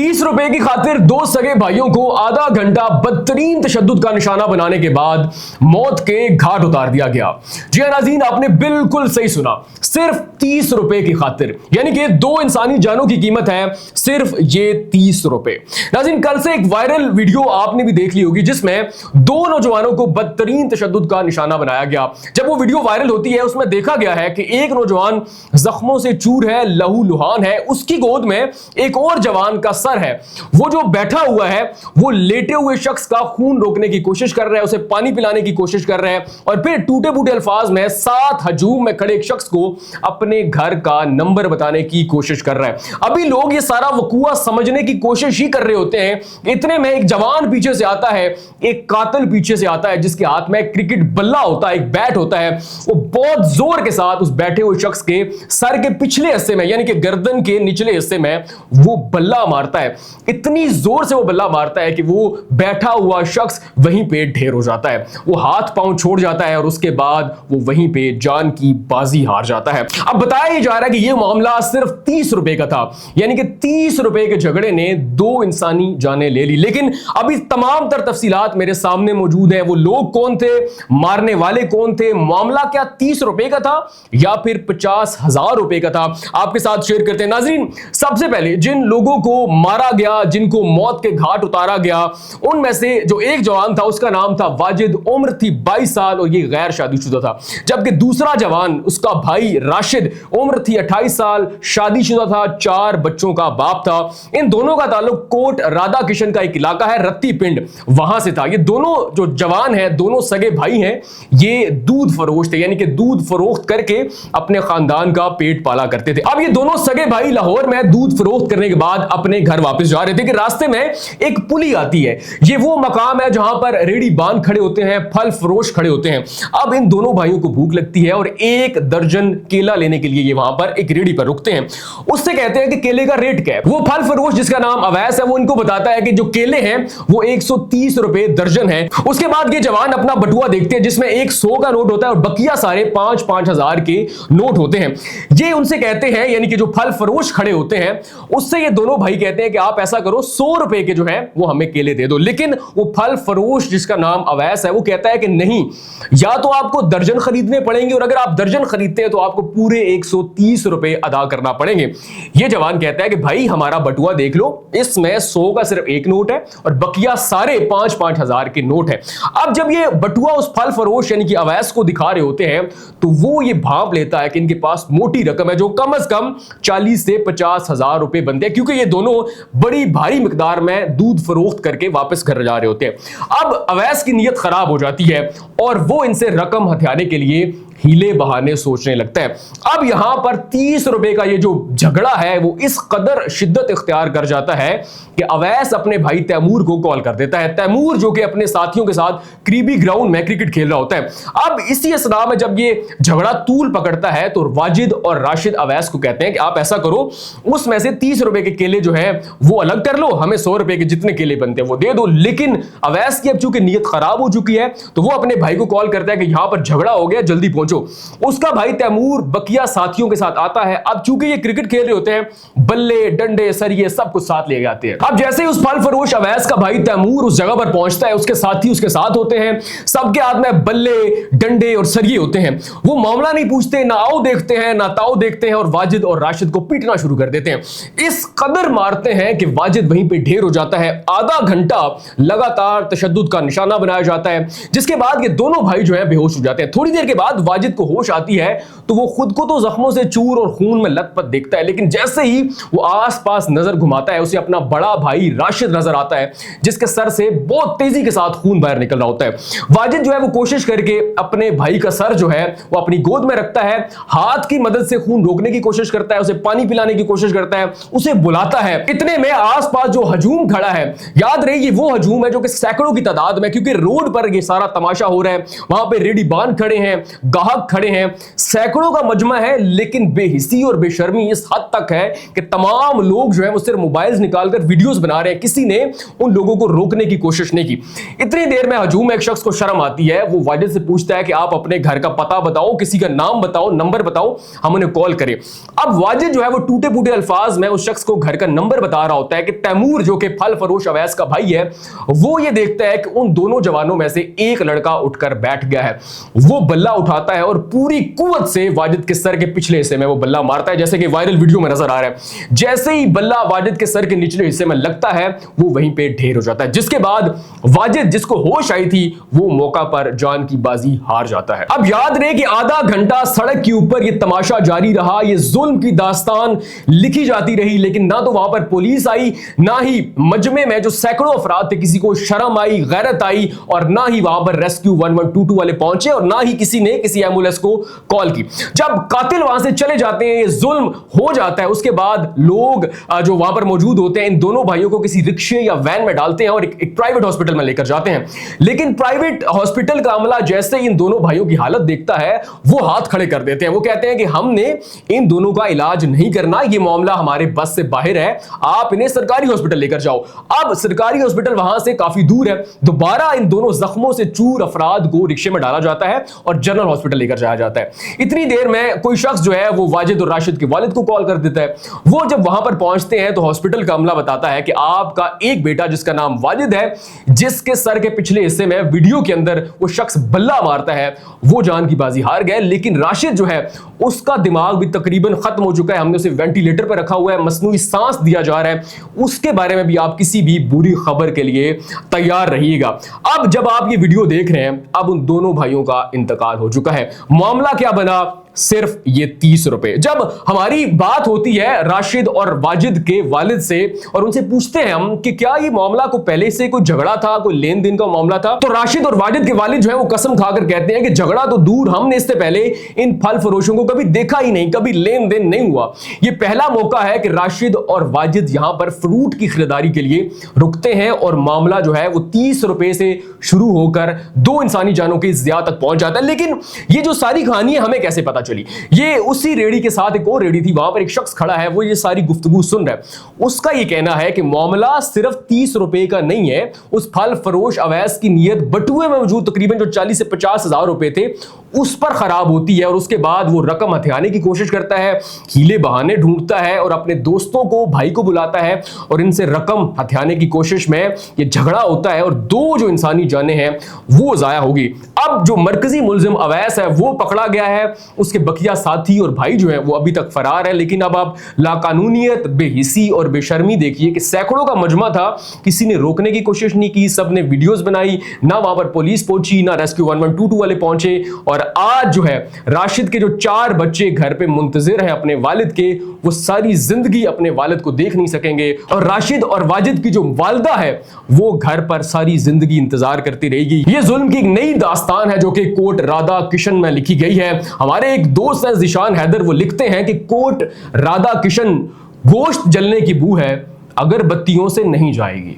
30 रुपए की खातिर दो सगे भाइयों को आधा घंटा बदतरीन तशद्दुद का निशाना बनाने के बाद मौत के घाट उतार दिया गया। जी नाज़रीन, आपने बिल्कुल सही सुना, सिर्फ 30 रुपए की खातिर, यानी कि दो इंसानी जानों की कीमत है सिर्फ ये 30 रुपए। नाज़रीन, कल से एक वायरल वीडियो आपने भी देख ली होगी जिसमें दो नौजवानों को बदतरीन तशद्दुद का निशाना बनाया गया। जब वो वीडियो वायरल होती है उसमें देखा गया है कि एक नौजवान जख्मों से चूर है, लहू लुहान है, उसकी गोद में एक और जवान का सर है। वो जो बैठा हुआ है वो लेटे हुए शख्स का खून रोकने की कोशिश कर रहा है, उसे पानी पिलाने की कोशिश कर रहा है और फिर टूटे फूटे अल्फाज में साथ हजूम में खड़े एक शख्स को अपने घर का नंबर बताने की कोशिश कर रहा है। अभी लोग ये सारा वकूआ समझने की कोशिश ही कर रहे होते हैं, इतने में एक जवान पीछे से आता है, एक कातिल पीछे से आता है जिसके हाथ में क्रिकेट बल्ला होता है, एक बैट होता है। वो बहुत जोर के साथ उस बैठे हुए शख्स के सर के पिछले हिस्से में यानी कि गर्दन के निचले हिस्से में वो बल्ला मारता है। इतनी जोर से वो बल्ला मारता है कि वो बैठा हुआ शख्स वहीं पे ढेर हो जाता है, वो हाथ पांव छोड़ जाता है और उसके बाद वो वहीं पे जान की बाजी हार जाता है। अब बताया जा रहा है कि यह मामला सिर्फ 30 रुपए का था, यानी कि 30 रुपए के झगड़े ने दो इंसानी जानें ले ली। लेकिन अभी तमाम तर तफसीलात मेरे सामने मौजूद है। वो लोग कौन थे, मारने वाले कौन थे, मामला क्या 30 रुपए का था या फिर 50,000 रुपए का था, आपके साथ शेयर करते हैं। नाज़रीन, सबसे पहले जिन लोगों को मारा गया, जिनको मौत के घाट उतारा गया, उनमें से जो एक जवान था उसका नाम था वाजिद, उम्र थी 22 साल और ये गैर शादीशुदा था। जबकि दूसरा जवान उसका भाई राशिद, उम्र थी 28 साल, शादीशुदा था, 4 बच्चों का बाप था। इन दोनों का ताल्लुक कोट राधा किशन का एक इलाका है, रत्ती पिंड, वहां से था। ये दोनों जो जवान हैं, दोनों सगे भाई हैं, ये दूध फरोश थे, यानी कि दूध फरोख्त करके अपने खानदान का पेट पाला करते थे। अब ये दोनों सगे भाई लाहौर में दूध फरोख्त करने के बाद अपने घर वापस जा रहे थे कि रास्ते में एक पुली आती है। ये वो मकाम है जहां पर रेडी बांध खड़े होते हैं, फल फरोश खड़े होते हैं। अब इन दोनों भाइयों को भूख लगती है और 1 दर्जन केला लेने के लिए ये वहां पर एक रेडी पर रुकते हैं। उससे कहते हैं कि केले का रेट क्या है। वो फल फरोश जिसका नाम अवैस है वो इनको बताता है कि जो केले हैं वो 130 रुपए दर्जन है। उसके बाद ये जवान अपना बटुआ देखते हैं जिसमें एक 100 का नोट होता है और बकिया सारे 5-5 हजार के नोट होते हैं। ये उनसे कहते हैं, यानी कि जो फल फरोश खड़े होते हैं उससे ये दोनों भाई कहते हैं कि आप ऐसा करो 100 रुपए के जो है वो हमें केले दे दो। लेकिन वो फल फरोश जिसका नाम अवैस है वो कहता है कि नहीं, या तो आपको दर्जन खरीदने पड़ेंगे और अगर आप दर्जन खरीदते हैं तो आपको पूरे 130 रुपए अदा करना पड़ेंगे। ये जवान कहता है कि भाई हमारा बटुआ देख लो, इसमें 100 का सिर्फ एक नोट है और बकिया सारे 5-5 हजार के नोट है। अब जब ये बटुआ उस फल फरोश यानी कि अवैस को दिखा रहे होते हैं तो वो ये भांप लेता है कि इनके पास मोटी रकम है जो कम से कम 40 से 50 हजार रुपए बनते हैं, क्योंकि ये दोनों बड़ी भारी मिकदार में दूध फरोख्त करके वापस घर जा रहे होते हैं। अब अवैस की नीयत खराब हो जाती है और वो इनसे रकम हथियाने के लिए हीले बहाने सोचने लगता है। अब यहां पर 30 रुपए का ये जो झगड़ा है वो इस कदर शिद्दत इख्तियार कर जाता है कि अवैस अपने भाई तैमूर को कॉल कर देता है। तैमूर जो कि अपने साथियों के साथ करीबी ग्राउंड में क्रिकेट खेल रहा होता है। अब इसी असना में जब ये झगड़ा तूल पकड़ता है तो वाजिद और राशिद अवैस को कहते हैं कि आप ऐसा करो, उसमें से 30 रुपए के केले जो है वो अलग कर लो, हमें 100 रुपए के जितने केले बनते हैं वो दे दो। लेकिन अवैस की अब चूंकि नीयत खराब हो चुकी है तो वो अपने भाई को कॉल करता है कि यहां पर झगड़ा हो गया, जल्दी पहुंचो। उसका भाई तैमूर बकिया साथियों के साथ आता है। अब चूंकि ये क्रिकेट खेल रहे होते हैं, बल्ले डंडे सरिये सब कुछ साथ ले जाते हैं। अब जैसे ही उस फल फरोश अवैस का भाई तैमूर उस जगह पर पहुंचता है, उसके साथी उसके साथ होते हैं, सबके हाथ में बल्ले डंडे और सरिये होते हैं। वो मामला नहीं पूछते, ना आओ देखते हैं ना ताओ देखते हैं और वाजिद और राशिद को पीटना शुरू कर देते हैं। इस कदर मारते हैं कि वाजिद वहीं पे ढेर हो जाता है। आधा घंटा लगातार तशद्दुद का निशाना बनाया जाता है, जिसके बाद ये दोनों भाई जो है बेहोश हो जाते हैं। थोड़ी देर के बाद वाजिद को होश आती है तो वो खुद को तो जख्मों से चूर और खून में लथपथ देखता है, लेकिन जैसे ही वो आसपास नजर घुमाता है उसे अपना बड़ा भाई राशिद नजर आता है जिसके सर से बहुत तेजी के साथ खून बाहर निकल रहा होता है। वाजिद जो है वो कोशिश करके अपने भाई का सर जो है वो अपनी गोद में रखता है, हाथ की मदद से खून रोकने की कोशिश करता है, उसे पानी पिलाने की कोशिश करता है, उसे बुलाता है। इतने में आसपास जो हजूम खड़ा है, याद रहे ये वो हजूम है जो कि सैकड़ों की तादाद में, क्योंकि रोड पर ये सारा तमाशा हो रहा है, वहां पे रेडी बांध खड़े हैं, गाहक भाग खड़े हैं, सैकड़ों का मजमा है, लेकिन बेहिसी और बेशर्मी इस हद तक है कि तमाम लोग जो है वो सिर्फ मोबाइल्स निकालकर वीडियोस बना रहे हैं। किसी ने उन लोगों को रोकने की कोशिश नहीं की। इतनी देर में हजूम एक शख्स को शर्म आती है, वो वाजिद से पूछता है कि आप अपने घर का पता बताओ, किसी का नाम बताओ, नंबर बताओ, हम उन्हें कॉल करें। अब वाजिद जो है वो टूटे फूटे अल्फाज में उस शख्स को घर का नंबर बता रहा होता है कि तैमूर जो कि फल फरोश अवैस का भाई है, वो ये देखता है कि उन दोनों जवानों में से एक लड़का उठकर बैठ गया है। वो बल्ला उठाता है और पूरी कुव्वत से वाजिद के सर के पिछले हिस्से में वो बल्ला मारता है, जैसे कि वायरल वीडियो में नजर आ रहा है। जैसे ही बल्ला वाजिद के सर के निचले हिस्से में लगता है, वो वहीं पे ढेर हो जाता है, जिसके बाद वाजिद जिसको होश आई थी वो मौका पर जान की बाजी हार जाता है। अब याद रहे कि आधा घंटा सड़क के ऊपर ये तमाशा जारी रहा, ये जुल्म की दास्तान लिखी जाती रही, लेकिन ना तो वहां पर पुलिस आई, ना ही मजमे में जो सैकड़ों अफराद थे किसी को शर्म आई, गैरत आई, और ना ही वहां पर रेस्क्यू 1122 वाले पहुंचे, और ना ही किसी ने किसी एम्बुलेंस को कॉल की। जब कातिल वहां से चले जाते हैं, ये जुल्म हो जाता है, उसके बाद लोग जो वहां पर मौजूद होते हैं इन दोनों भाइयों को किसी रिक्शे या वैन में डालते हैं और एक प्राइवेट हॉस्पिटल में लेकर जाते हैं। लेकिन प्राइवेट हॉस्पिटल का अमला जैसे इन दोनों भाइयों की हालत देखता है, वो हाथ खड़े कर देते हैं। वो कहते हैं कि हमने इन दोनों का इलाज नहीं करना, ये मामला हमारे बस से बाहर है, आप इन्हें सरकारी हॉस्पिटल लेकर जाओ। अब सरकारी हॉस्पिटल वहां से काफी दूर है। दोबारा इन दोनों जख्मों से चूर अफराद को रिक्शे में डाला जाता है और जनरल हॉस्पिटल लेकर जाया जाता है। इतनी देर में कोई शख्स जो है वो वाजिद और राशिद के वालिद को कॉल कर देता है। वो जब वहां पर पहुंचते हैं तो हॉस्पिटल का अमला बताता है कि आपका एक बेटा जिसका नाम वाजिद है, जिसके सर के पिछले हिस्से में वीडियो के अंदर वो शख्स बल्ला मारता है, वो जान की बाजी हार गए। लेकिन राशिद जो है उसका दिमाग भी तकरीबन खत्म हो चुका है, हमने उसे वेंटिलेटर पर रखा हुआ है, मसनूई सांस दिया जा रहा है। उसके बारे में भी आप किसी भी बुरी खबर के लिए तैयार रहिएगा। अब जब आप ये वीडियो देख रहे हैं, अब उन दोनों भाइयों का इंतकाल हो चुका है। मामला क्या बना? सिर्फ ये 30 रुपए। जब हमारी बात होती है राशिद और वाजिद के वालिद से और उनसे पूछते हैं हम कि क्या ये मामला को पहले से कोई झगड़ा था, कोई लेन देन का मामला था, तो राशिद और वाजिद के वालिद जो है वो कसम खाकर कहते हैं कि झगड़ा तो दूर, हमने इससे पहले इन फल फरोशों को कभी देखा ही नहीं, कभी लेन देन नहीं हुआ। ये पहला मौका है कि राशिद और वाजिद यहां पर फ्रूट की खरीदारी के लिए रुकते हैं और मामला जो है वो 30 रुपए से शुरू होकर 2 इंसानी जानों की ज़िया तक पहुंच जाता है। लेकिन ये जो सारी कहानी है हमें कैसे पता चली? ये उसी रेडी के साथ एक और रेडी थी, वहां पर एक शख्स खड़ा है, वो ये सारी गुफ्तगू सुन रहा है। उसका ये कहना है कि मामला सिर्फ 30 रुपए का नहीं है। उस फल फरोश अवैस की नीयत बटुए में मौजूद तकरीबन जो 40 से 50 हजार रुपए थे उस पर खराब होती है, और उसके बाद वो रकम हथियाने की कोशिश करता है, हीले बहाने ढूंढता है और अपने दोस्तों को, भाई को बुलाता है और इनसे रकम हथियाने की कोशिश में ये झगड़ा होता है और 2 जो इंसानी जानें हैं वो जाया होगी। अब जो मरकजी मुलजिम अवैस है वो पकड़ा गया है, उसके बकिया साथी और भाई जो है वो अभी तक फरार है। लेकिन अब आप लाकानूनियत, बेहिसी और बेशर्मी देखिए कि सैकड़ों का मजमा था, किसी ने रोकने की कोशिश नहीं की, सबने वीडियोस बनाई, ना वहां पर पुलिस पहुंची, ना रेस्क्यू 1122 वाले पहुंचे। और आज जो है राशिद के जो 4 बच्चे घर पे मुंतजिर हैं अपने वालिद के, वो सारी जिंदगी अपने वालिद को देख नहीं सकेंगे, और राशिद और वाजिद की जो वालिदा है वो घर पर सारी जिंदगी इंतजार करती रहेगी। ये जुल्म की एक नई दास्तान है जो कि कोर्ट राधा किशन में लिखी गई है। हमारे एक दोस्त है जिशान हैदर, वो लिखते हैं कि कोर्ट राधा किशन गोश्त जलने की बू है, अगर बत्तियों से नहीं जाएगी।